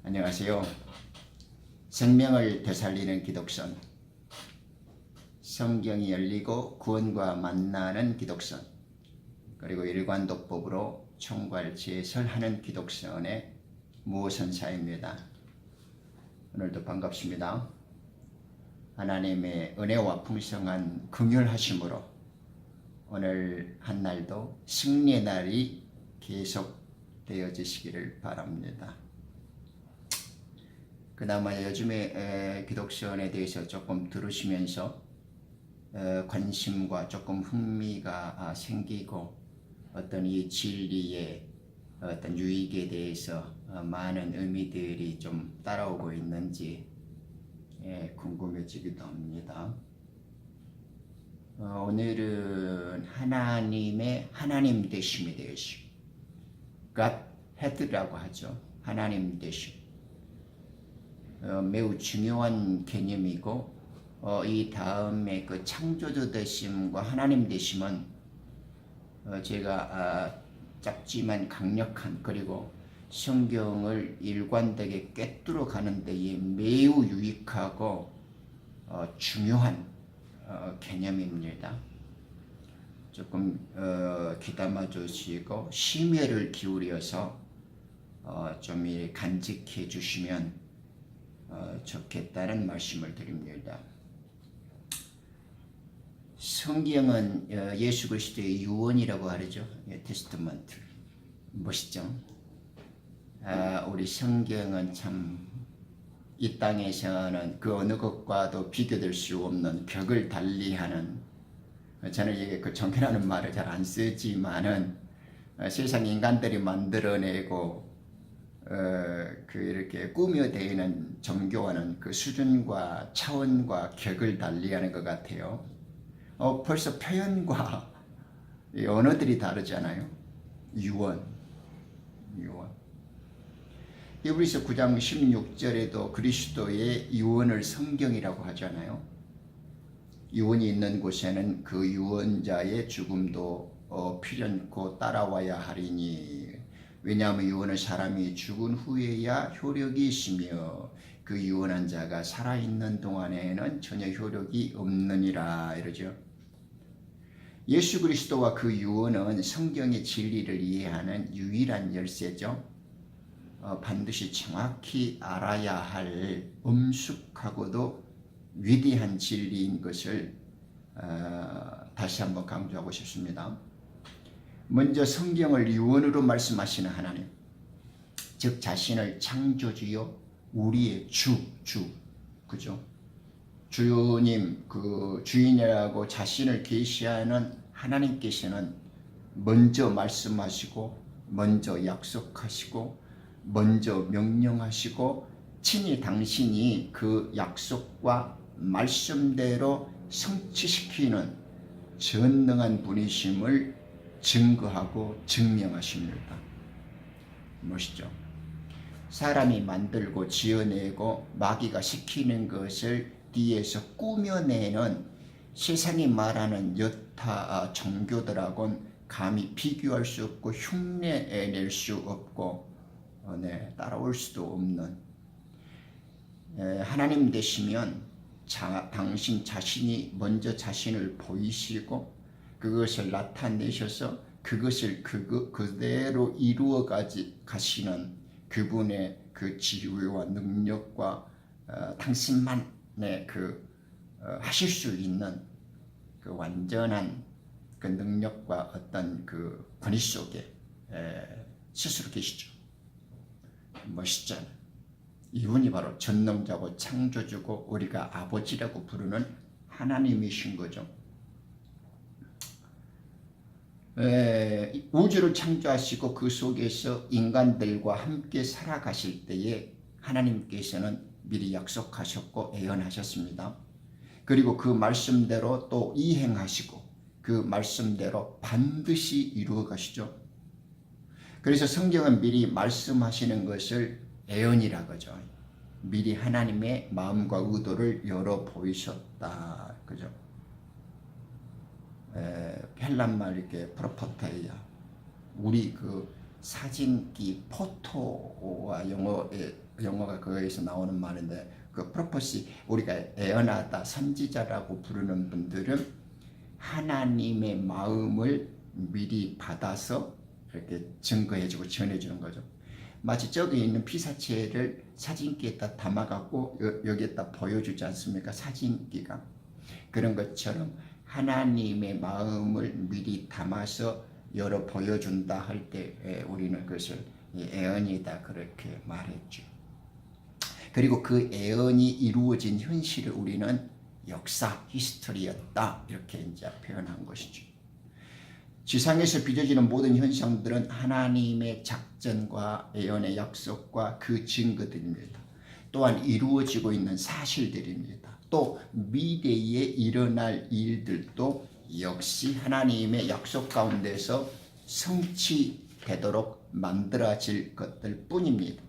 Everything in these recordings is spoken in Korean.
안녕하세요. 생명을 되살리는 기독선, 성경이 열리고 구원과 만나는 기독선, 그리고 일관독법으로 총괄 제설하는 기독선의 무선사입니다. 오늘도 반갑습니다. 하나님의 은혜와 풍성한 긍휼하심으로 오늘 한날도 승리의 날이 계속 되어지시기를 바랍니다. 그나마 요즘에 기독선에 대해서 조금 들으시면서 관심과 조금 흥미가 생기고 어떤 이 진리의 어떤 유익에 대해서 많은 의미들이 좀 따라오고 있는지 궁금해지기도 합니다. 오늘은 하나님의 하나님 되심에 대해서 God head라고 하죠. 하나님 되심. 매우 중요한 개념이고 이 다음에 그 창조주 되심과 하나님 되심은 제가 작지만 강력한 그리고 성경을 일관되게 꿰뚫어 가는 데에 매우 유익하고 중요한 개념입니다. 조금 귀담아 주시고 심혈을 기울여서 좀 간직해 주시면 좋겠다는 말씀을 드립니다. 성경은 예수 그리스도의 유언이라고 하죠. 테스트먼트. 멋있죠? 우리 성경은 참 이 땅에서는 그 어느 것과도 비교될 수 없는 격을 달리하는, 저는 이게 그 정교라는 말을 잘 안 쓰지만은 세상 인간들이 만들어내고 그 이렇게 꾸며대는 종교와는 그 수준과 차원과 격을 달리하는 것 같아요. 벌써 표현과 언어들이 다르잖아요. 유언. 히브리서 9장 16절에도 그리스도의 유언을 성경이라고 하잖아요. 유언이 있는 곳에는 그 유언자의 죽음도 필연코 따라와야 하리니, 왜냐하면 유언은 사람이 죽은 후에야 효력이 있으며 그 유언한 자가 살아있는 동안에는 전혀 효력이 없느니라 이러죠. 예수 그리스도와 그 유언은 성경의 진리를 이해하는 유일한 열쇠죠. 반드시 정확히 알아야 할 엄숙하고도 위대한 진리인 것을 다시 한번 강조하고 싶습니다. 먼저 성경을 유언으로 말씀하시는 하나님, 즉 자신을 창조주요 우리의 주, 그죠? 주님, 그 주인이라고 자신을 계시하는 하나님께서는 먼저 말씀하시고, 먼저 약속하시고, 먼저 명령하시고, 친히 당신이 그 약속과 말씀대로 성취시키는 전능한 분이심을 증거하고 증명하십니다. 멋있죠? 사람이 만들고 지어내고 마귀가 시키는 것을 뒤에서 꾸며내는 세상이 말하는 여타 종교들하고는 감히 비교할 수 없고 흉내낼 수 없고 따라올 수도 없는, 하나님 되시면 당신 자신이 먼저 자신을 보이시고 그것을 나타내셔서 그것을 그대로 이루어 가시는 그분의 그 지혜와 능력과 당신만의 하실 수 있는 그 완전한 그 능력과 어떤 그 권위 속에 스스로 계시죠. 멋있잖아요. 이분이 바로 전능자고 창조주고 우리가 아버지라고 부르는 하나님이신 거죠. 우주를 창조하시고 그 속에서 인간들과 함께 살아가실 때에 하나님께서는 미리 약속하셨고 예언하셨습니다. 그리고 그 말씀대로 또 이행하시고 그 말씀대로 반드시 이루어 가시죠. 그래서 성경은 미리 말씀하시는 것을 예언이라고 하죠. 미리 하나님의 마음과 의도를 열어 보이셨다, 그죠? 헬란말 이렇게 프로포테이아, 우리 그 사진기 포토와 영어가 그거에서 나오는 말인데 그 프로포시 우리가 애언하다 선지자라고 부르는 분들은 하나님의 마음을 미리 받아서 이렇게 증거해주고 전해주는 거죠. 마치 저기 있는 피사체를 사진기에다 담아갖고 여기에다 보여주지 않습니까? 사진기가. 그런 것처럼 하나님의 마음을 미리 담아서 열어 보여준다 할 때 우리는 그것을 애언이다 그렇게 말했죠. 그리고 그 애언이 이루어진 현실을 우리는 역사, 히스토리였다 이렇게 이제 표현한 것이죠. 지상에서 빚어지는 모든 현상들은 하나님의 작전과 애언의 약속과 그 증거들입니다. 또한 이루어지고 있는 사실들입니다. 또 미래에 일어날 일들도 역시 하나님의 약속 가운데서 성취되도록 만들어질 것들 뿐입니다.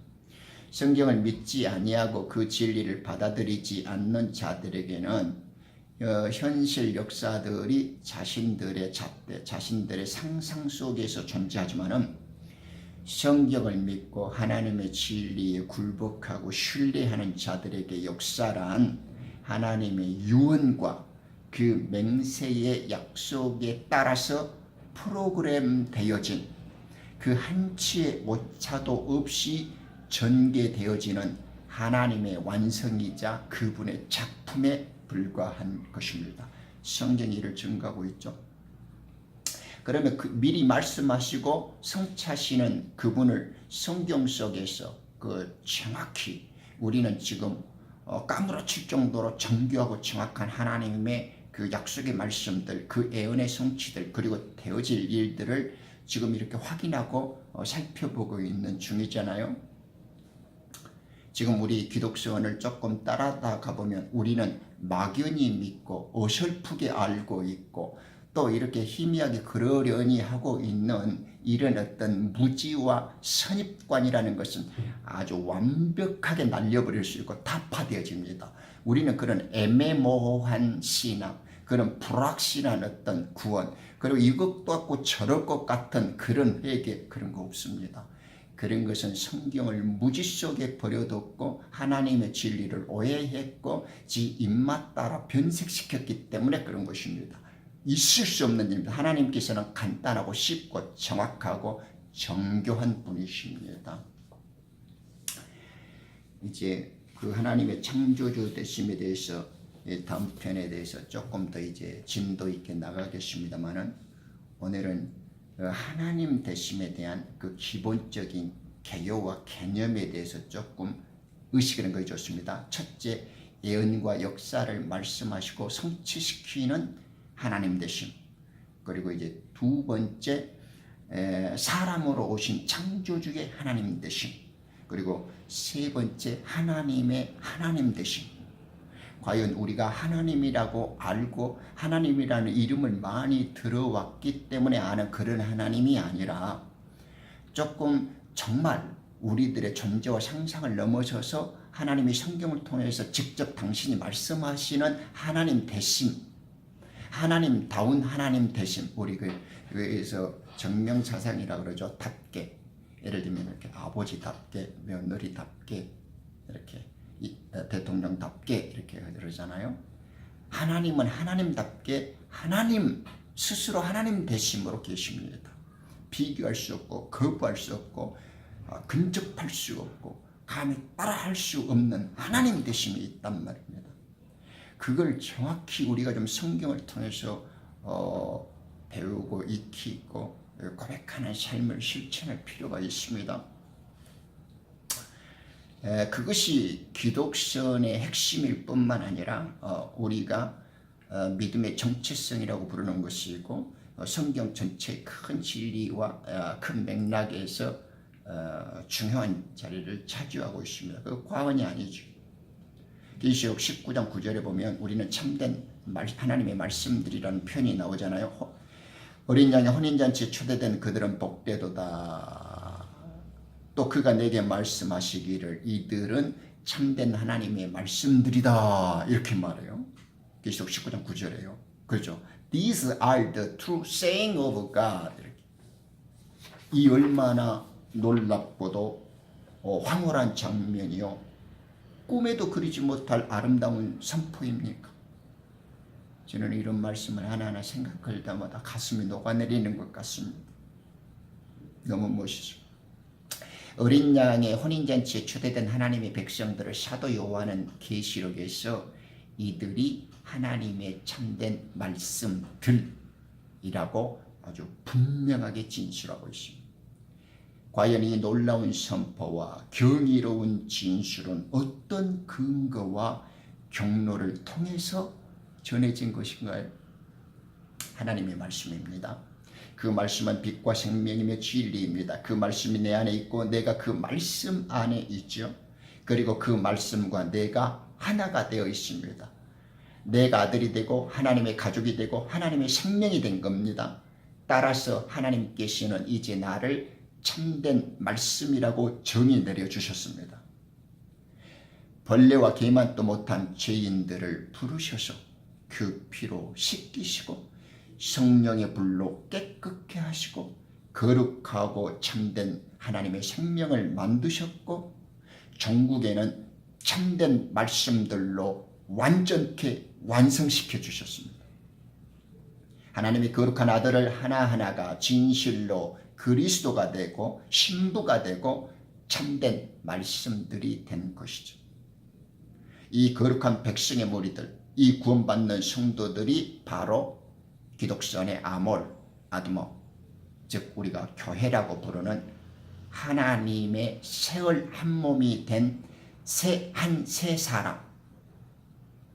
성경을 믿지 아니하고 그 진리를 받아들이지 않는 자들에게는 현실 역사들이 자신들의 잣대, 자신들의 상상 속에서 존재하지만은 성경을 믿고 하나님의 진리에 굴복하고 신뢰하는 자들에게 역사란 하나님의 유언과 그 맹세의 약속에 따라서 프로그램 되어진 그 한치의 오차도 없이 전개되어지는 하나님의 완성이자 그분의 작품에 불과한 것입니다. 성경이 이를 증거하고 있죠. 그러면 미리 말씀하시고 성취하시는 그분을 성경 속에서 정확히 우리는 지금 까무러칠 정도로 정교하고 정확한 하나님의 그 약속의 말씀들, 그 애언의 성취들, 그리고 되어질 일들을 지금 이렇게 확인하고 살펴보고 있는 중이잖아요. 지금 우리 기독서원을 조금 따라다가 보면 우리는 막연히 믿고 어설프게 알고 있고 또 이렇게 희미하게 그러려니 하고 있는 이런 어떤 무지와 선입관이라는 것은 아주 완벽하게 날려버릴 수 있고 타파되어집니다. 우리는 그런 애매모호한 신앙, 그런 불확실한 어떤 구원, 그리고 이것 같고 저럴 것 같은 그런 회개, 그런 거 없습니다. 그런 것은 성경을 무지 속에 버려뒀고 하나님의 진리를 오해했고 지 입맛 따라 변색시켰기 때문에 그런 것입니다. 있을 수 없는 일입니다. 하나님께서는 간단하고 쉽고 정확하고 정교한 분이십니다. 이제 그 하나님의 창조주 되심에 대해서 다음 편에 대해서 조금 더 이제 진도 있게 나가겠습니다만은 오늘은 하나님 되심에 대한 그 기본적인 개요와 개념에 대해서 조금 의식을 한 것이 좋습니다. 첫째, 예언과 역사를 말씀하시고 성취시키는 하나님 되심. 그리고 이제 두 번째, 사람으로 오신 창조주의 하나님 되심. 그리고 세 번째, 하나님의 하나님 되심. 과연 우리가 하나님이라고 알고 하나님이라는 이름을 많이 들어왔기 때문에 아는 그런 하나님이 아니라 조금 정말 우리들의 존재와 상상을 넘어서서 하나님이 성경을 통해서 직접 당신이 말씀하시는 하나님 되심, 하나님다운 하나님 되심, 우리 그래서 정명사상이라고 그러죠. 답게, 예를 들면 이렇게 아버지답게, 며느리답게, 이렇게 대통령답게 이렇게 그러잖아요. 하나님은 하나님답게 하나님 스스로 하나님 되심으로 계십니다. 비교할 수 없고 거부할 수 없고 근접할 수 없고 감히 따라할 수 없는 하나님 되심이 있단 말입니다. 그걸 정확히 우리가 좀 성경을 통해서 배우고 익히고 고백하는 삶을 실천할 필요가 있습니다. 그것이 기독선의 핵심일 뿐만 아니라 우리가 믿음의 정체성이라고 부르는 것이고 성경 전체의 큰 진리와 큰 맥락에서 중요한 자리를 차지하고 있습니다. 그 과언이 아니죠. 계시록 19장 9절에 보면 우리는 참된 하나님의 말씀들이라는 표현이 나오잖아요. 어린 양의 혼인잔치에 초대된 그들은 복되도다. 또 그가 내게 말씀하시기를 이들은 참된 하나님의 말씀들이다 이렇게 말해요. 계시록 19장 9절에요. 그렇죠. These are the true saying of God. 이 얼마나 놀랍고도 황홀한 장면이요, 꿈에도 그리지 못할 아름다운 선포입니까? 저는 이런 말씀을 하나하나 생각할 때마다 가슴이 녹아내리는 것 같습니다. 너무 멋있습니다. 어린 양의 혼인잔치에 초대된 하나님의 백성들을 사도 요한은 계시록에서 이들이 하나님의 참된 말씀들이라고 아주 분명하게 진술하고 있습니다. 과연 이 놀라운 선포와 경이로운 진술은 어떤 근거와 경로를 통해서 전해진 것인가요? 하나님의 말씀입니다. 그 말씀은 빛과 생명이며 진리입니다. 그 말씀이 내 안에 있고 내가 그 말씀 안에 있죠. 그리고 그 말씀과 내가 하나가 되어 있습니다. 내가 아들이 되고 하나님의 가족이 되고 하나님의 생명이 된 겁니다. 따라서 하나님께서는 이제 나를 참된 말씀이라고 정의 내려주셨습니다. 벌레와 개만도 못한 죄인들을 부르셔서 그 피로 씻기시고 성령의 불로 깨끗게 하시고 거룩하고 참된 하나님의 생명을 만드셨고, 종국에는 참된 말씀들로 완전케 완성시켜 주셨습니다. 하나님의 거룩한 아들을 하나하나가 진실로 그리스도가 되고 신부가 되고 참된 말씀들이 된 것이죠. 이 거룩한 백성의 무리들, 이 구원받는 성도들이 바로 기독선의 아몰, 아드모, 즉 우리가 교회라고 부르는 하나님의 세월 한 몸이 된 세 사람,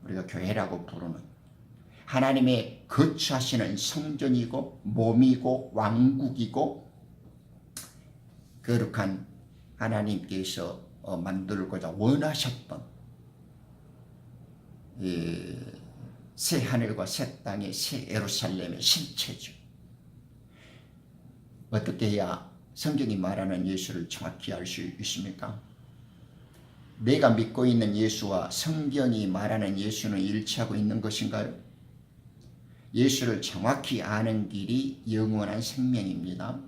우리가 교회라고 부르는 하나님의 거처하시는 성전이고 몸이고 왕국이고 거룩한 하나님께서 만들고자 원하셨던 새 하늘과 새 땅의 새 예루살렘의 실체죠. 어떻게 해야 성경이 말하는 예수를 정확히 알 수 있습니까? 내가 믿고 있는 예수와 성경이 말하는 예수는 일치하고 있는 것인가요? 예수를 정확히 아는 길이 영원한 생명입니다.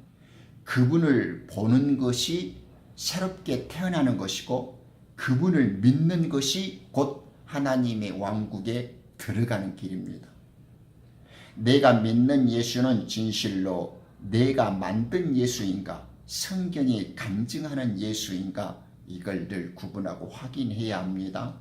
그분을 보는 것이 새롭게 태어나는 것이고, 그분을 믿는 것이 곧 하나님의 왕국에 들어가는 길입니다. 내가 믿는 예수는 진실로 내가 만든 예수인가, 성경이 간증하는 예수인가, 이걸 늘 구분하고 확인해야 합니다.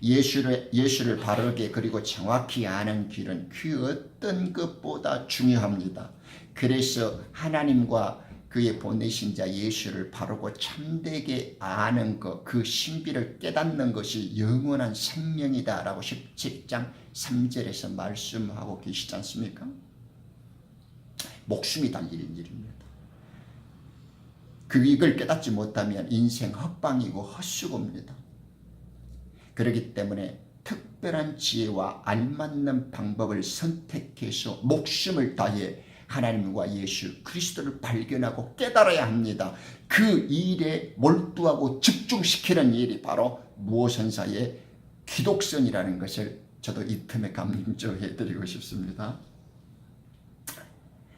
예수를 바르게 그리고 정확히 아는 길은 그 어떤 것보다 중요합니다. 그래서 하나님과 그의 보내신 자 예수를 바르고 참되게 아는 것, 그 신비를 깨닫는 것이 영원한 생명이다 라고 17장 3절에서 말씀하고 계시지 않습니까? 목숨이 달린 일입니다. 이걸 깨닫지 못하면 인생 헛방이고 헛수고입니다. 그렇기 때문에 특별한 지혜와 알맞는 방법을 선택해서 목숨을 다해 하나님과 예수 그리스도를 발견하고 깨달아야 합니다. 그 일에 몰두하고 집중시키는 일이 바로 무오선사의 기독선이라는 것을 저도 이 틈에 강조해 드리고 싶습니다.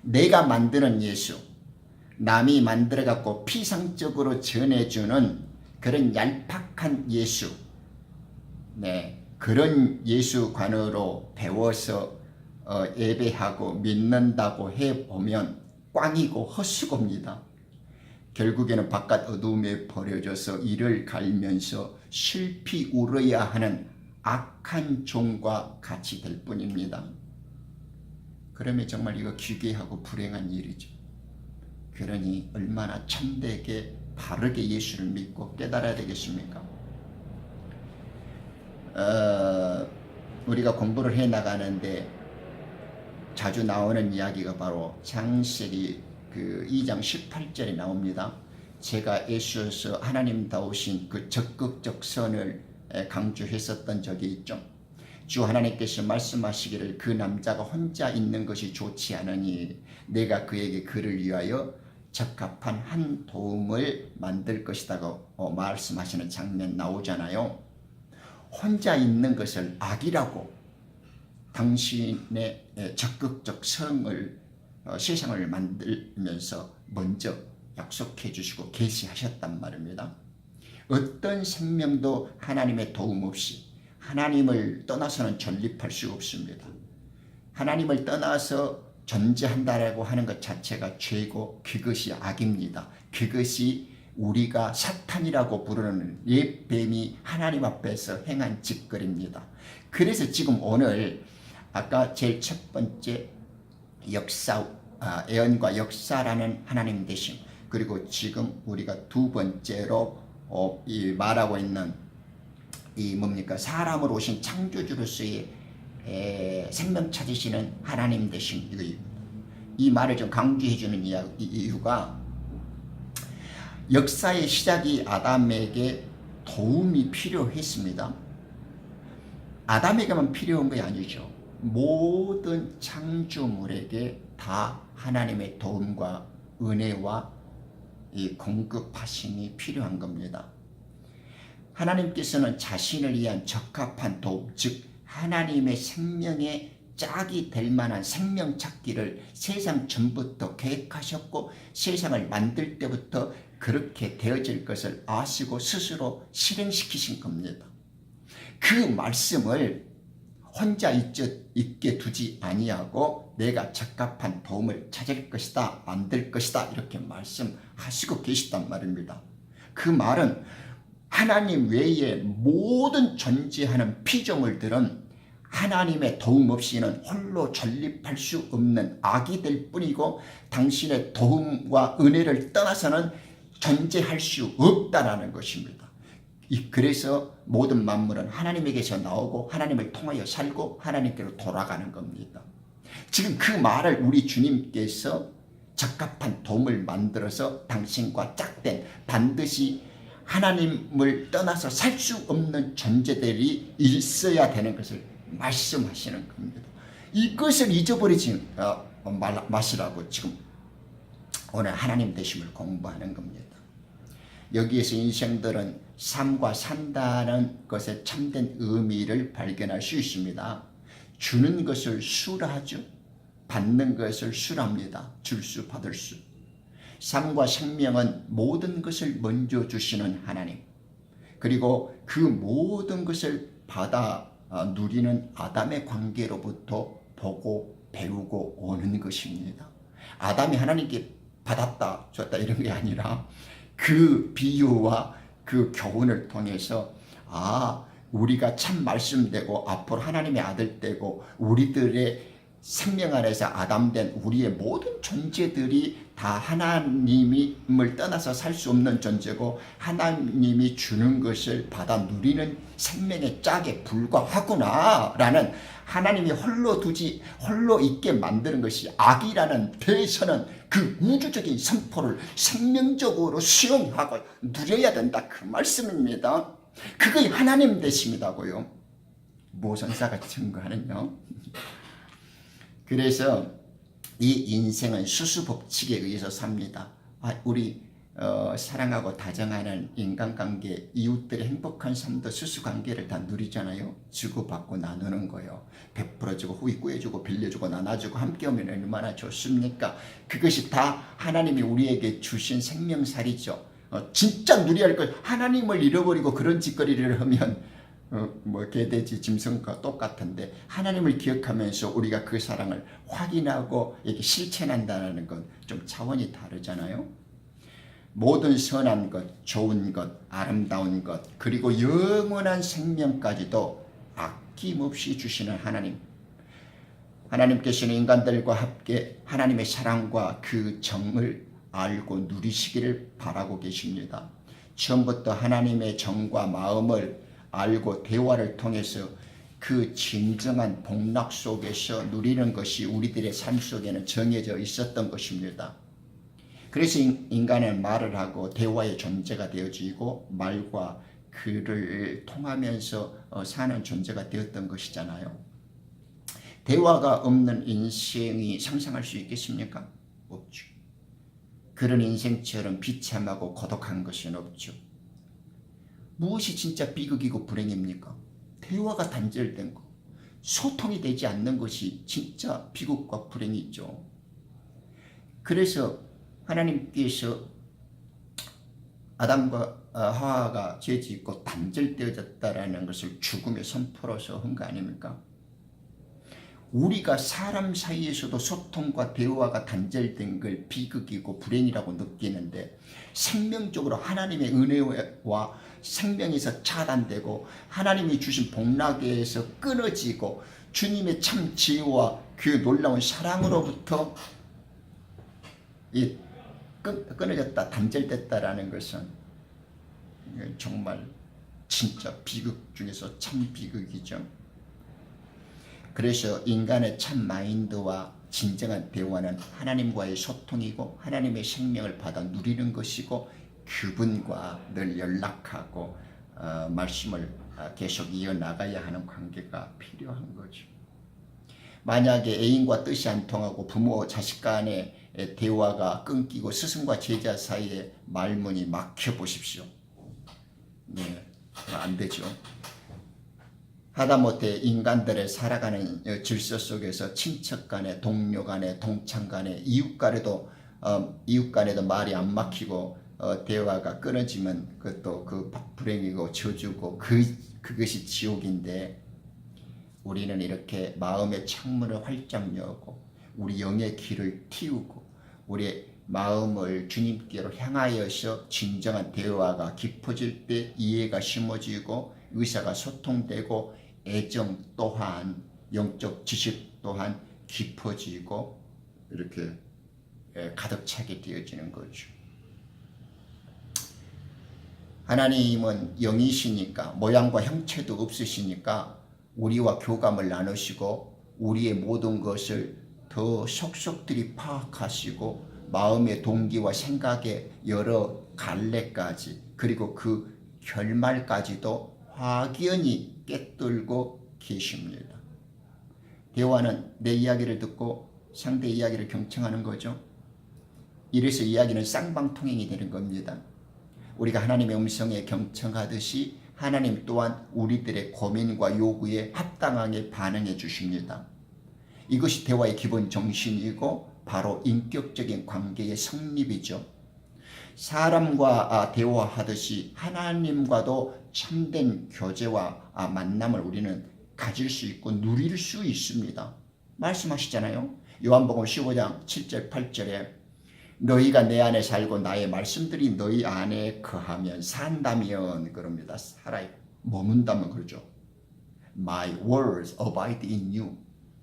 내가 만드는 예수, 남이 만들어갖고 피상적으로 전해주는 그런 얄팍한 예수, 그런 예수관으로 배워서 예배하고 믿는다고 해보면 꽝이고 헛수고입니다. 결국에는 바깥 어두움에 버려져서 이를 갈면서 슬피 울어야 하는 악한 종과 같이 될 뿐입니다. 그러면 정말 이거 기괴하고 불행한 일이죠. 그러니 얼마나 참되게 바르게 예수를 믿고 깨달아야 되겠습니까? 우리가 공부를 해 나가는데 자주 나오는 이야기가 바로 창세기 2장 18절에 나옵니다. 제가 예수에서 하나님다우신 그 적극적 선을 강조했었던 적이 있죠. 주 하나님께서 말씀하시기를 그 남자가 혼자 있는 것이 좋지 않으니 내가 그에게 그를 위하여 적합한 한 도움을 만들 것이라고 말씀하시는 장면 나오잖아요. 혼자 있는 것을 악이라고, 당신의 적극적 성을 세상을 만들면서 먼저 약속해 주시고 계시하셨단 말입니다. 어떤 생명도 하나님의 도움 없이 하나님을 떠나서는 전립할 수 없습니다. 하나님을 떠나서 존재한다라고 하는 것 자체가 죄고 그것이 악입니다. 그것이 우리가 사탄이라고 부르는 옛 뱀이 하나님 앞에서 행한 짓거리입니다. 그래서 지금 오늘 아까 제일 첫 번째 예언과 역사라는 하나님 되심, 그리고 지금 우리가 두 번째로 말하고 있는 이 뭡니까? 사람으로 오신 창조주로서의 생명 찾으시는 하나님 되심, 이 말을 좀 강조해 주는 이유가 역사의 시작이 아담에게 도움이 필요했습니다. 아담에게만 필요한 게 아니죠. 모든 창조물에게 다 하나님의 도움과 은혜와 이 공급하심이 필요한 겁니다. 하나님께서는 자신을 위한 적합한 도움, 즉 하나님의 생명의 짝이 될 만한 생명 찾기를 세상 전부터 계획하셨고 세상을 만들 때부터 그렇게 되어질 것을 아시고 스스로 실행시키신 겁니다. 그 말씀을 혼자 있게 두지 아니하고 내가 적합한 도움을 찾을 것이다, 만들 것이다 이렇게 말씀하시고 계시단 말입니다. 그 말은 하나님 외에 모든 존재하는 피조물들은 하나님의 도움 없이는 홀로 전립할 수 없는 악이 될 뿐이고 당신의 도움과 은혜를 떠나서는 존재할 수 없다라는 것입니다. 그래서 모든 만물은 하나님에게서 나오고 하나님을 통하여 살고 하나님께로 돌아가는 겁니다. 지금 그 말을 우리 주님께서 적합한 도움을 만들어서 당신과 짝된 반드시 하나님을 떠나서 살 수 없는 존재들이 있어야 되는 것을 말씀하시는 겁니다. 이것을 잊어버리지 마시라고 지금 오늘 하나님 되심을 공부하는 겁니다. 여기에서 인생들은 삶과 산다는 것의 참된 의미를 발견할 수 있습니다. 주는 것을 수라하죠. 받는 것을 수랍니다. 줄 수 받을 수. 삶과 생명은 모든 것을 먼저 주시는 하나님, 그리고 그 모든 것을 받아 누리는 아담의 관계로부터 보고 배우고 오는 것입니다. 아담이 하나님께 받았다 줬다 이런 게 아니라 그 비유와 그 교훈을 통해서 우리가 참 말씀되고 앞으로 하나님의 아들 되고 우리들의 생명 안에서 아담된 우리의 모든 존재들이 다 하나님을 떠나서 살 수 없는 존재고 하나님이 주는 것을 받아 누리는 생명의 짝에 불과하구나 라는 하나님이 홀로 있게 만드는 것이 악이라는 대선은 그 우주적인 선포를 생명적으로 수용하고 누려야 된다 그 말씀입니다. 그게 하나님 되심이다고요. 모선사가 증거하는요. 그래서 이 인생은 수수법칙에 의해서 삽니다. 우리 사랑하고 다정하는 인간관계, 이웃들의 행복한 삶도 수수관계를 다 누리잖아요. 주고받고 나누는 거요. 베풀어주고 후이꾸해주고 빌려주고 나눠주고 함께하면 얼마나 좋습니까? 그것이 다 하나님이 우리에게 주신 생명살이죠. 진짜 누려야 할 것, 하나님을 잃어버리고 그런 짓거리를 하면 개돼지 짐승과 똑같은데 하나님을 기억하면서 우리가 그 사랑을 확인하고 이렇게 실천한다는 건 좀 차원이 다르잖아요. 모든 선한 것, 좋은 것, 아름다운 것, 그리고 영원한 생명까지도 아낌없이 주시는 하나님. 하나님께서는 인간들과 함께 하나님의 사랑과 그 정을 알고 누리시기를 바라고 계십니다. 처음부터 하나님의 정과 마음을 알고 대화를 통해서 그 진정한 복락 속에서 누리는 것이 우리들의 삶 속에는 정해져 있었던 것입니다. 그래서 인간은 말을 하고 대화의 존재가 되어지고 말과 글을 통하면서 사는 존재가 되었던 것이잖아요. 대화가 없는 인생이 상상할 수 있겠습니까? 없죠. 그런 인생처럼 비참하고 고독한 것은 없죠. 무엇이 진짜 비극이고 불행입니까? 대화가 단절된 것, 소통이 되지 않는 것이 진짜 비극과 불행이죠. 그래서 하나님께서 아담과 하와가 죄짓고 단절되어졌다라는 것을 죽음의 선포로서 한 거 아닙니까? 우리가 사람 사이에서도 소통과 대화가 단절된 걸 비극이고 불행이라고 느끼는데, 생명적으로 하나님의 은혜와 생명에서 차단되고 하나님이 주신 복락에서 끊어지고 주님의 참 지혜와 그 놀라운 사랑으로부터 끊어졌다, 단절됐다라는 것은 정말 진짜 비극 중에서 참 비극이죠. 그래서 인간의 참 마인드와 진정한 대화는 하나님과의 소통이고 하나님의 생명을 받아 누리는 것이고, 그분과 늘 연락하고 말씀을 계속 이어나가야 하는 관계가 필요한 거죠. 만약에 애인과 뜻이 안 통하고 부모 자식 간의 대화가 끊기고 스승과 제자 사이에 말문이 막혀 보십시오. 네, 안 되죠. 하다못해 인간들의 살아가는 질서 속에서 친척 간에, 동료 간에, 동창 간에, 이웃 간에도 말이 안 막히고 대화가 끊어지면 그것도 그 불행이고 저주고 그것이 지옥인데, 우리는 이렇게 마음의 창문을 활짝 열고 우리 영의 길을 틔우고 우리의 마음을 주님께로 향하여서 진정한 대화가 깊어질 때 이해가 심어지고 의사가 소통되고 애정 또한 영적 지식 또한 깊어지고 이렇게 가득 차게 되어지는 거죠. 하나님은 영이시니까, 모양과 형체도 없으시니까 우리와 교감을 나누시고 우리의 모든 것을 더 속속들이 파악하시고 마음의 동기와 생각의 여러 갈래까지, 그리고 그 결말까지도 확연히 꿰뚫고 계십니다. 대화는 내 이야기를 듣고 상대 이야기를 경청하는 거죠. 이래서 이야기는 쌍방통행이 되는 겁니다. 우리가 하나님의 음성에 경청하듯이 하나님 또한 우리들의 고민과 요구에 합당하게 반응해 주십니다. 이것이 대화의 기본 정신이고 바로 인격적인 관계의 성립이죠. 사람과 대화하듯이 하나님과도 참된 교제와 만남을 우리는 가질 수 있고 누릴 수 있습니다. 말씀하시잖아요. 요한복음 15장 7절 8절에 너희가 내 안에 살고 나의 말씀들이 너희 안에 거하면 산다면, 그럽니다. 살아요. 머문다면 그러죠. My words abide in you.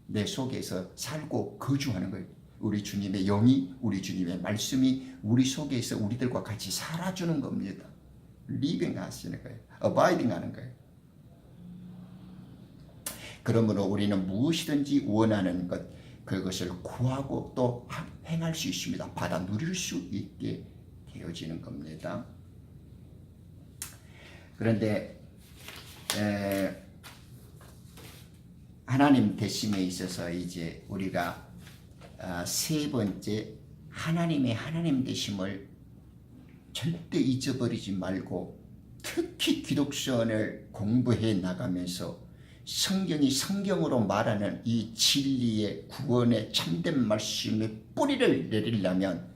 내 속에서 살고 거주하는 거예요. 우리 주님의 영이, 우리 주님의 말씀이 우리 속에서 우리들과 같이 살아주는 겁니다. living 하시는 거예요. abiding 하는 거예요. 그러므로 우리는 무엇이든지 원하는 것, 그것을 구하고 또 행할 수 있습니다. 받아 누릴 수 있게 되어지는 겁니다. 그런데 하나님 되심에 있어서 이제 우리가 세 번째, 하나님의 하나님 되심을 절대 잊어버리지 말고 특히 기독선을 공부해 나가면서 성경이 성경으로 말하는 이 진리의 구원의 참된 말씀의 뿌리를 내리려면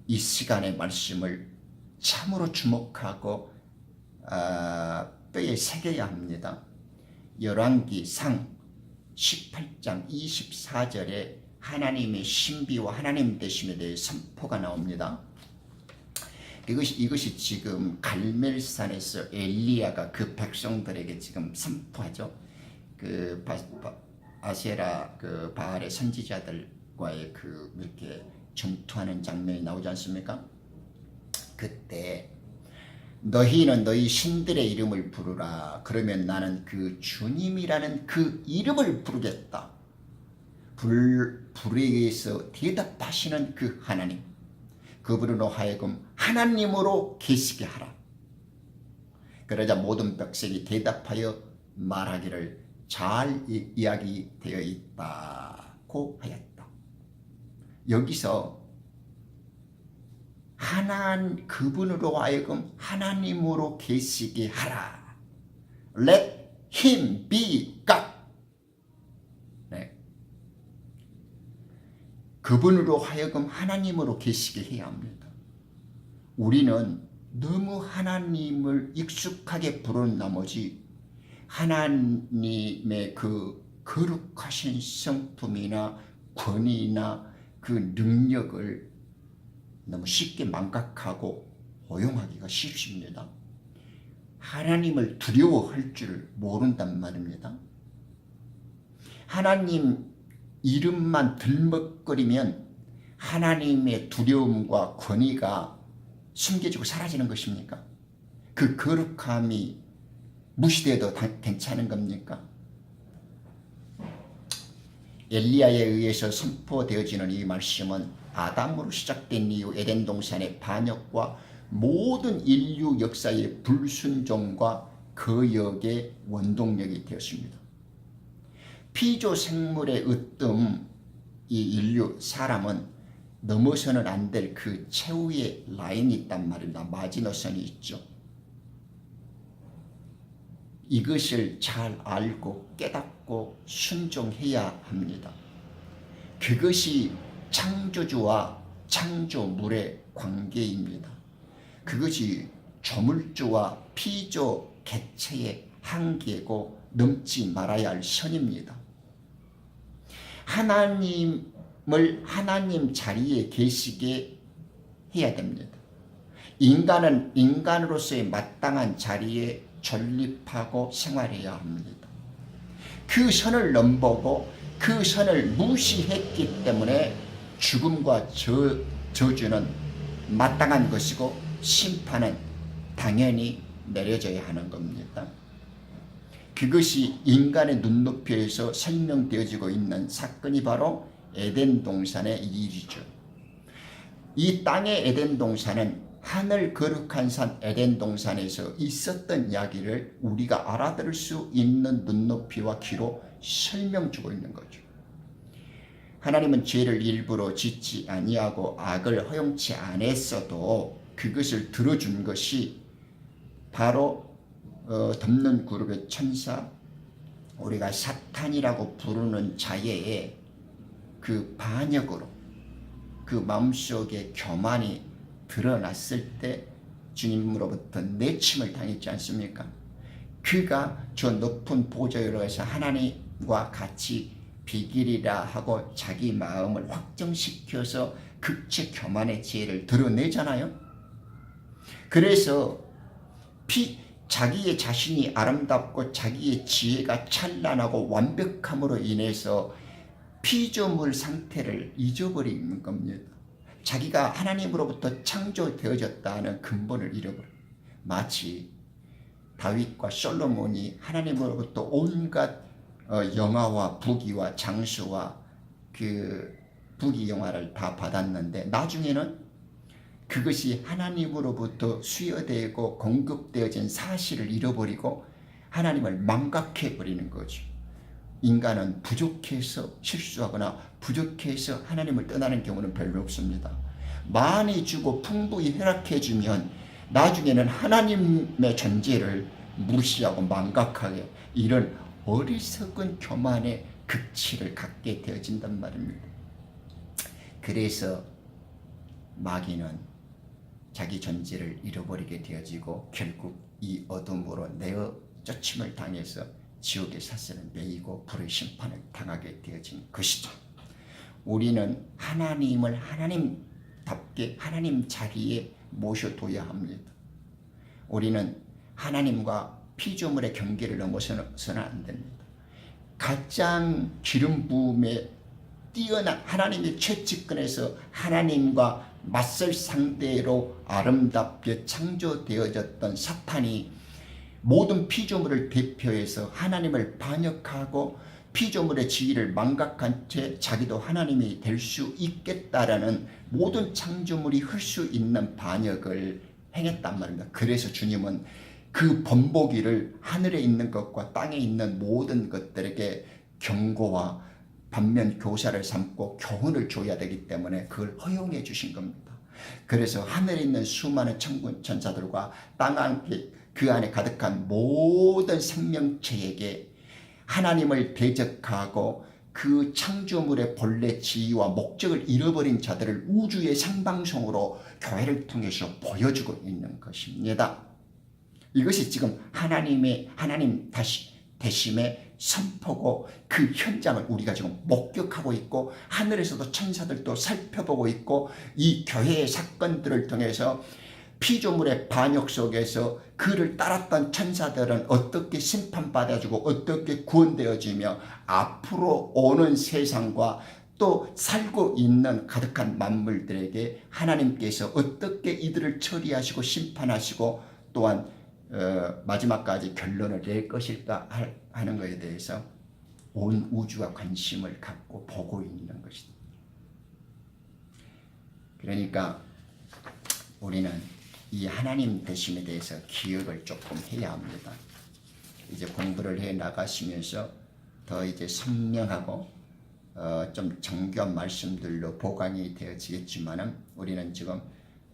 이 시간의 말씀을 참으로 주목하고 뼈에 새겨야 합니다. 열왕기상 18장 24절에 하나님의 신비와 하나님 되심에 대해 선포가 나옵니다. 이것이 지금 갈멜산에서 엘리야가 그 백성들에게 지금 선포하죠. 그 아세라 그 바알의 선지자들과의 그 이렇게 전투하는 장면이 나오지 않습니까? 그때 너희는 너희 신들의 이름을 부르라. 그러면 나는 그 주님이라는 그 이름을 부르겠다. 불에 의해서 대답하시는 그 하나님, 그분으로 하여금 하나님으로 계시게 하라. 그러자 모든 백성이 대답하여 말하기를 잘 이야기되어 있다고 하였다. 여기서 그분으로 하여금 하나님으로 계시게 하라. Let him be God. 네. 그분으로 하여금 하나님으로 계시게 해야 합니다. 우리는 너무 하나님을 익숙하게 부르는 나머지 하나님의 그 거룩하신 성품이나 권위나 그 능력을 너무 쉽게 망각하고 오용하기가 쉽습니다. 하나님을 두려워할 줄 모른단 말입니다. 하나님 이름만 들먹거리면 하나님의 두려움과 권위가 숨겨지고 사라지는 것입니까? 그 거룩함이 무시돼도 괜찮은 겁니까? 엘리야에 의해서 선포되어지는 이 말씀은 아담으로 시작된 이후 에덴 동산의 반역과 모든 인류 역사의 불순종과 거역의 원동력이 되었습니다. 피조 생물의 으뜸, 이 인류 사람은 넘어서는 안 될 그 최후의 라인이 있단 말입니다. 마지노선이 있죠. 이것을 잘 알고 깨닫고 순종해야 합니다. 그것이 창조주와 창조물의 관계입니다. 그것이 조물주와 피조 개체의 한계고 넘지 말아야 할 선입니다. 하나님을 하나님 자리에 계시게 해야 됩니다. 인간은 인간으로서의 마땅한 자리에 존립하고 생활해야 합니다. 그 선을 넘보고 그 선을 무시했기 때문에 죽음과 저주는 마땅한 것이고 심판은 당연히 내려져야 하는 겁니다. 그것이 인간의 눈높이에서 설명되어지고 있는 사건이 바로 에덴 동산의 일이죠. 이 땅의 에덴 동산은 하늘 거룩한 산 에덴 동산에서 있었던 이야기를 우리가 알아들을 수 있는 눈높이와 귀로 설명주고 있는 거죠. 하나님은 죄를 일부러 짓지 아니하고 악을 허용치 않았어도 그것을 들어준 것이 바로 덮는 그룹의 천사, 우리가 사탄이라고 부르는 자의 그 반역으로 그 마음속의 교만이 드러났을 때 주님으로부터 내침을 당했지 않습니까? 그가 저 높은 보좌에 올라가서 하나님과 같이 비길이라 하고 자기 마음을 확정시켜서 극체 교만의 지혜를 드러내잖아요. 그래서 자기의 자신이 아름답고 자기의 지혜가 찬란하고 완벽함으로 인해서 피조물 상태를 잊어버리는 겁니다. 자기가 하나님으로부터 창조되어졌다는 근본을 잃어버려요. 마치 다윗과 솔로몬이 하나님으로부터 온갖 영화와 부귀와 장수와 그 부귀 영화를 다 받았는데 나중에는 그것이 하나님으로부터 수여되고 공급되어진 사실을 잃어버리고 하나님을 망각해버리는 거죠. 인간은 부족해서 실수하거나 부족해서 하나님을 떠나는 경우는 별로 없습니다. 많이 주고 풍부히 허락해주면 나중에는 하나님의 존재를 무시하고 망각하게 이런 어리석은 교만의 극치를 갖게 되어진단 말입니다. 그래서 마귀는 자기 존재를 잃어버리게 되어지고 결국 이 어둠으로 내어 쫓임을 당해서 지옥의 사슬을 매이고 불의 심판을 당하게 되어진 것이죠. 우리는 하나님을 하나님답게 하나님 자리에 모셔둬야 합니다. 우리는 하나님과 피조물의 경계를 넘어서는 안 됩니다. 가장 기름 부음에 뛰어난 하나님의 최측근에서 하나님과 맞설 상대로 아름답게 창조되어졌던 사탄이 모든 피조물을 대표해서 하나님을 반역하고 피조물의 지위를 망각한 채 자기도 하나님이 될 수 있겠다라는 모든 창조물이 할 수 있는 반역을 행했단 말입니다. 그래서 주님은 그 번복일을 하늘에 있는 것과 땅에 있는 모든 것들에게 경고와 반면 교사를 삼고 교훈을 줘야 되기 때문에 그걸 허용해 주신 겁니다. 그래서 하늘에 있는 수많은 천군 천사들과 땅 안에 그 안에 가득한 모든 생명체에게 하나님을 대적하고 그 창조물의 본래 지위와 목적을 잃어버린 자들을 우주의 생방송으로 교회를 통해서 보여주고 있는 것입니다. 이것이 지금 하나님 대심의 선포고 그 현장을 우리가 지금 목격하고 있고 하늘에서도 천사들도 살펴보고 있고 이 교회의 사건들을 통해서 피조물의 반역 속에서 그를 따랐던 천사들은 어떻게 심판받아주고 어떻게 구원되어지며 앞으로 오는 세상과 또 살고 있는 가득한 만물들에게 하나님께서 어떻게 이들을 처리하시고 심판하시고 또한 마지막까지 결론을 낼 것일까 하는 것에 대해서 온 우주가 관심을 갖고 보고 있는 것이다. 그러니까 우리는 이 하나님 되심에 대해서 기억을 조금 해야 합니다. 이제 공부를 해 나가시면서 더 이제 선명하고 좀 정교한 말씀들로 보강이 되어지겠지만은 우리는 지금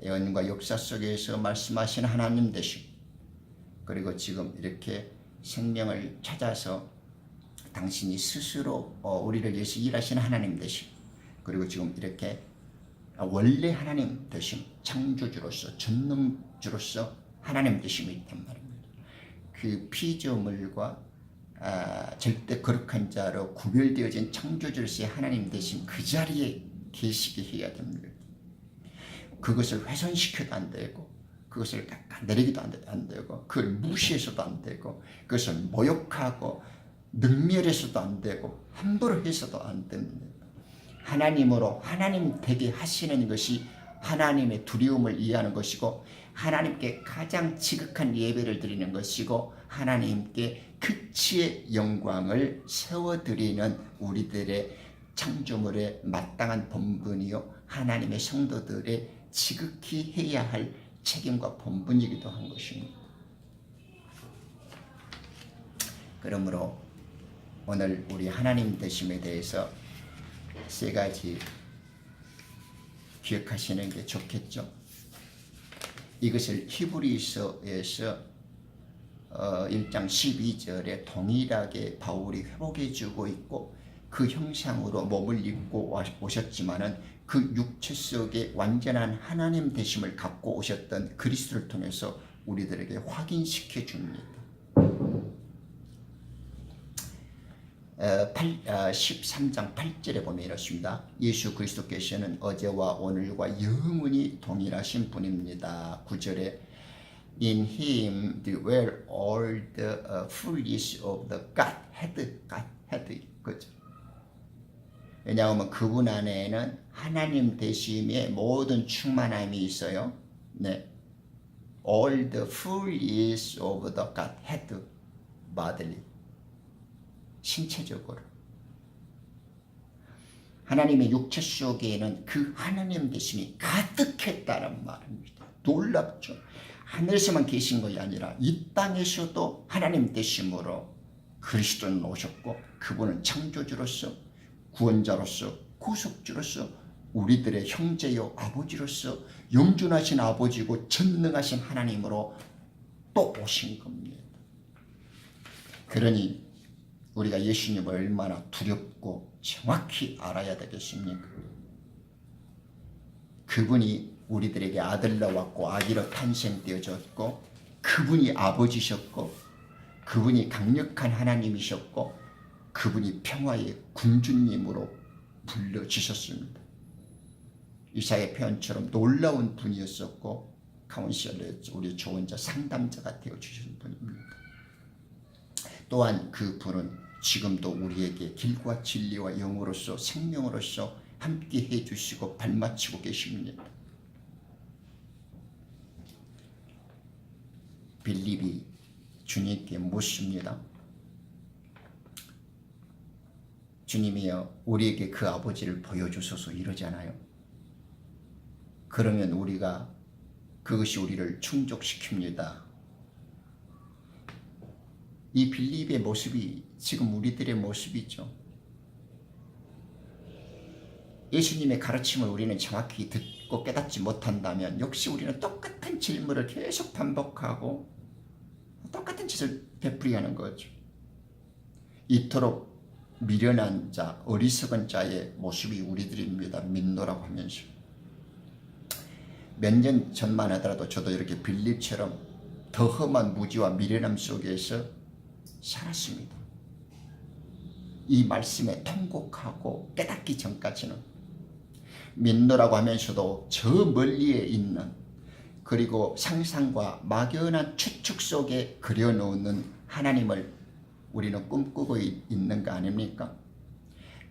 예언과 역사 속에서 말씀하신 하나님 되심, 그리고 지금 이렇게 생명을 찾아서 당신이 스스로 우리를 위해서 일하신 하나님 되심, 그리고 지금 이렇게 원래 하나님 되심, 창조주로서 전능주로서 하나님 되심이 있단 말입니다. 그 피조물과 절대 거룩한 자로 구별되어진 창조주로서의 하나님 되심 그 자리에 계시게 해야 됩니다. 그것을 훼손시켜도 안 되고 그것을 내리기도 안 되고 그걸 무시해서도 안 되고 그것을 모욕하고 능멸해서도 안 되고 함부로 해서도 안 됩니다. 하나님으로 하나님 되게 하시는 것이 하나님의 두려움을 이해하는 것이고 하나님께 가장 지극한 예배를 드리는 것이고 하나님께 극치의 영광을 세워드리는 우리들의 창조물의 마땅한 본분이요 하나님의 성도들의 지극히 해야 할 책임과 본분이기도 한 것입니다. 그러므로 오늘 우리 하나님 되심에 대해서 세 가지 기억하시는 게 좋겠죠. 이것을 히브리서에서 1장 12절에 동일하게 바울이 회복해 주고 있고 그 형상으로 몸을 입고 오셨지만은 그 육체 속에 완전한 하나님 되심을 갖고 오셨던 그리스도를 통해서 우리들에게 확인시켜 줍니다. 13장 8절에 보면 i렇습니다. 예수 그리스도께서는 어제와 오늘과 영원히 동일하신 분입니다. 9절에 In him dwell all the fullness of the Godhead. 그죠? 왜냐하면 그분 안에는 하나님 되심의 모든 충만함이 있어요. 네. All the fullness of the Godhead bodily. 신체적으로 하나님의 육체 속에는 그 하나님 되심이 가득했다는 말입니다. 놀랍죠. 하늘에서만 계신 것이 아니라 이 땅에서도 하나님 되심으로 그리스도는 오셨고 그분은 창조주로서 구원자로서 구속주로서 우리들의 형제요 아버지로서 영존하신 아버지고 전능하신 하나님으로 또 오신 겁니다. 그러니 우리가 예수님을 얼마나 두렵고 정확히 알아야 되겠습니까? 그분이 우리들에게 아들로 왔고 아기로 탄생되어졌고 그분이 아버지셨고 그분이 강력한 하나님이셨고 그분이 평화의 군주님으로 불러주셨습니다. 이사야 표현처럼 놀라운 분이었었고 카운셀러 우리 조언자 상담자가 되어주신 분입니다. 또한 그 분은 지금도 우리에게 길과 진리와 영으로서 생명으로서 함께 해주시고 발맞추고 계십니다. 빌립이 주님께 묻습니다. 주님이여 우리에게 그 아버지를 보여주소서 이러잖아요. 그러면 우리가 그것이 우리를 충족시킵니다. 이 빌립의 모습이 지금 우리들의 모습이죠. 예수님의 가르침을 우리는 정확히 듣고 깨닫지 못한다면 역시 우리는 똑같은 질문을 계속 반복하고 똑같은 짓을 되풀이하는 거죠. 이토록 미련한 자, 어리석은 자의 모습이 우리들입니다. 민노라고 하면서. 몇 년 전만 하더라도 저도 이렇게 빌립처럼 더 험한 무지와 미련함 속에서 살았습니다. 이 말씀에 통곡하고 깨닫기 전까지는 민노라고 하면서도 저 멀리에 있는, 그리고 상상과 막연한 추측 속에 그려놓는 하나님을 우리는 꿈꾸고 있는 거 아닙니까?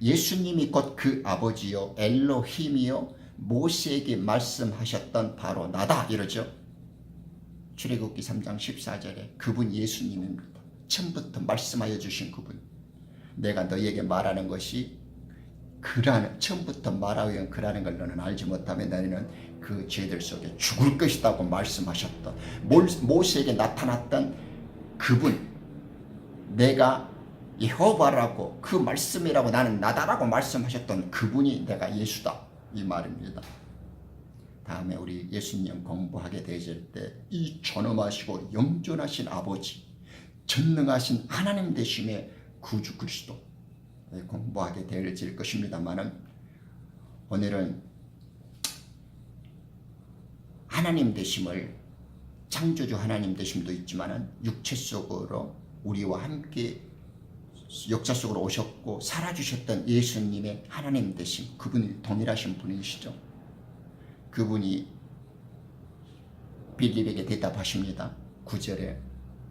예수님이 곧 그 아버지요 엘로힘이요 모세에게 말씀하셨던 바로 나다 이러죠. 출애굽기 3장 14절에 그분 예수님입니다. 처음부터 말씀하여 주신 그분. 내가 너희에게 말하는 것이 처음부터 말하여 그라는 걸 너는 알지 못하면 너희는 그 죄들 속에 죽을 것이라고 말씀하셨던, 모세에게 나타났던 그분, 내가 여호와라고, 그 말씀이라고, 나는 나다라고 말씀하셨던 그분이 내가 예수다 이 말입니다. 다음에 우리 예수님 공부하게 되실 때 이 존엄하시고 영존하신 아버지, 전능하신 하나님 되심의 구주 그리스도 공부하게 되어질 것입니다만은, 오늘은 하나님 되심을, 창조주 하나님 되심도 있지만은 육체 속으로 우리와 함께 역사 속으로 오셨고 살아주셨던 예수님의 하나님 되심, 그분이 동일하신 분이시죠. 그분이 빌립에게 대답하십니다. 9절에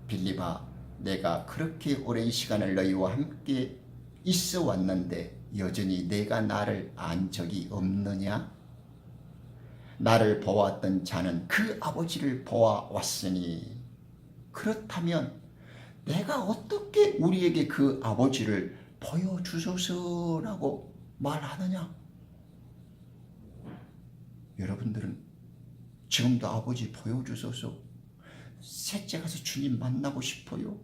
빌립아, 내가 그렇게 오랜 시간을 너희와 함께 있어 왔는데 여전히 내가 나를 안 적이 없느냐? 나를 보았던 자는 그 아버지를 보아왔으니, 그렇다면 내가 어떻게 우리에게 그 아버지를 보여주소서라고 말하느냐? 여러분들은 지금도 아버지 보여주소서, 셋째 가서 주님 만나고 싶어요.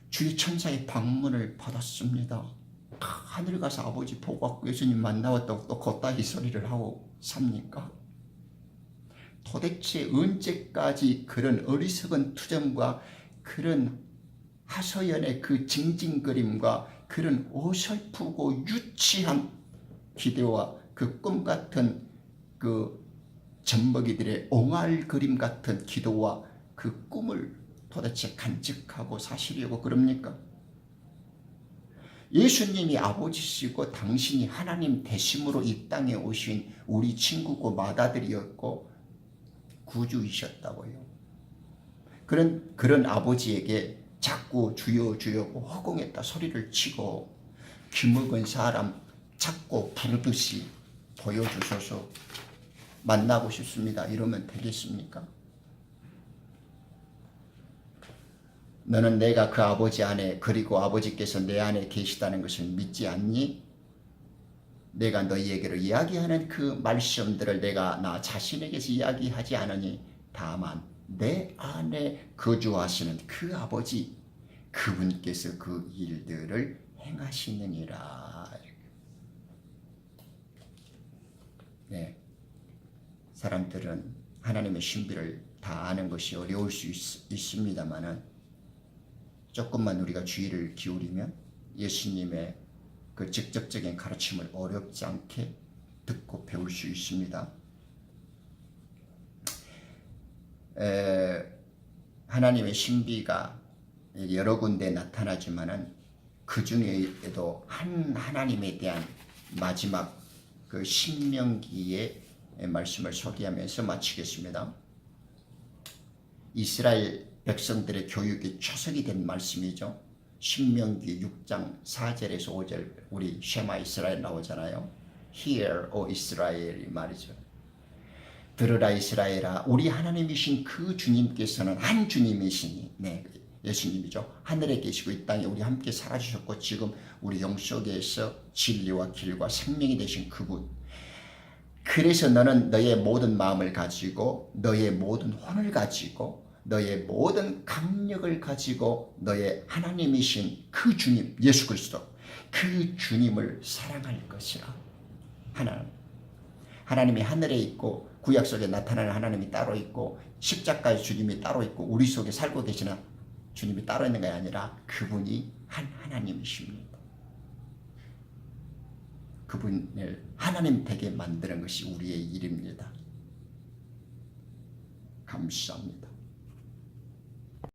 주의 천사의 방문을 받았습니다. 하늘 가서 아버지 보고 왔고 예수님 만나왔다고 또 걷다이 소리를 하고 삽니까? 도대체 언제까지 그런 어리석은 투정과 그런 하소연의 그 징징거림과 그런 어설프고 유치한 기대와 그 꿈같은 그 젖먹이들의 옹알그림 같은 기도와 그 꿈을 도대체 간직하고 사시려고 그럽니까? 예수님이 아버지시고 당신이 하나님 되심으로 이 땅에 오신 우리 친구고 맏아들이었고 구주이셨다고요. 그런 아버지에게 자꾸 주여 주여고 허공에다 소리를 치고 귀먹은 사람 찾고 부르듯이 보여주소서, 만나고 싶습니다 이러면 되겠습니까? 너는 내가 그 아버지 안에, 그리고 아버지께서 내 안에 계시다는 것을 믿지 않니? 내가 너희에게로 이야기하는 그 말씀들을 내가 나 자신에게서 이야기하지 않으니 다만 내 안에 거주하시는 그 아버지, 그분께서 그 일들을 행하시느니라. 네, 사람들은 하나님의 신비를 다 아는 것이 어려울 수 있습니다만은, 조금만 우리가 주의를 기울이면 예수님의 그 직접적인 가르침을 어렵지 않게 듣고 배울 수 있습니다. 하나님의 신비가 여러 군데 나타나지만은 그 중에도 한 하나님에 대한 마지막 그 신명기의 말씀을 소개하면서 마치겠습니다. 이스라엘 백성들의 교육이 초석이 된 말씀이죠. 신명기 6장 4절에서 5절 우리 쉐마 이스라엘 나오잖아요. Hear, O 이스라엘 말이죠. 들으라 이스라엘아, 우리 하나님이신 그 주님께서는 한 주님이시니, 네, 예수님이죠. 하늘에 계시고 이 땅에 우리 함께 살아주셨고 지금 우리 영 속에서 진리와 길과 생명이 되신 그분. 그래서 너는 너의 모든 마음을 가지고 너의 모든 혼을 가지고 너의 모든 강력을 가지고 너의 하나님이신 그 주님 예수 그리스도, 그 주님을 사랑할 것이라. 하나님이 하늘에 있고 구약 속에 나타나는 하나님이 따로 있고 십자가의 주님이 따로 있고 우리 속에 살고 계시는 주님이 따로 있는 게 아니라 그분이 한 하나님이십니다. 그분을 하나님 되게 만드는 것이 우리의 일입니다. 감사합니다.